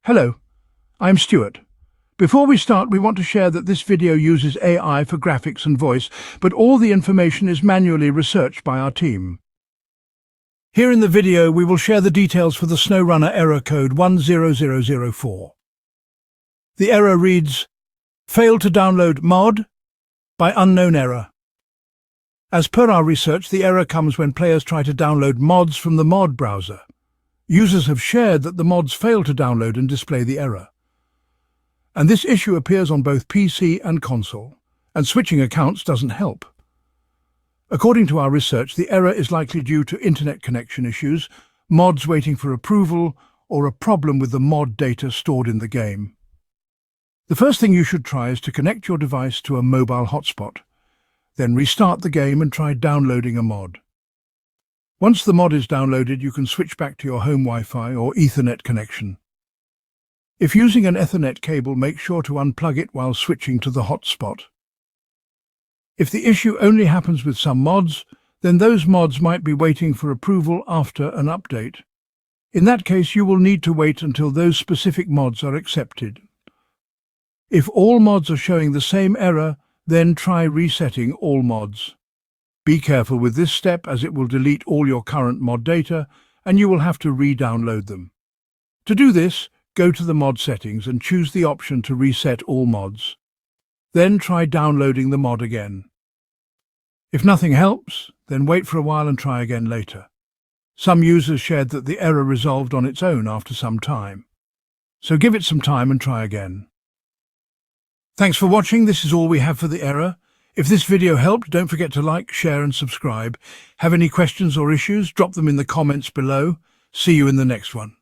Hello, I'm Stuart. Before we start, we want to share that this video uses AI for graphics and voice, but all the information is manually researched by our team. Here in the video, we will share the details for the Snowrunner error code 10004. The error reads, "Failed to download mod by unknown error." As per our research, the error comes when players try to download mods from the mod browser. Users have shared that the mods fail to download and display the error. And this issue appears on both PC and console, and switching accounts doesn't help. According to our research, the error is likely due to internet connection issues, mods waiting for approval, or a problem with the mod data stored in the game. The first thing you should try is to connect your device to a mobile hotspot. Then restart the game and try downloading a mod. Once the mod is downloaded, you can switch back to your home Wi-Fi or Ethernet connection. If using an Ethernet cable, make sure to unplug it while switching to the hotspot. If the issue only happens with some mods, then those mods might be waiting for approval after an update. In that case, you will need to wait until those specific mods are accepted. If all mods are showing the same error, then try resetting all mods. Be careful with this step, as it will delete all your current mod data and you will have to re-download them. To do this, go to the mod settings and choose the option to reset all mods. Then try downloading the mod again. If nothing helps, then wait for a while and try again later. Some users shared that the error resolved on its own after some time. So give it some time and try again. Thanks for watching. This is all we have for the error. If this video helped, don't forget to like, share and subscribe. Have any questions or issues? Drop them in the comments below. See you in the next one.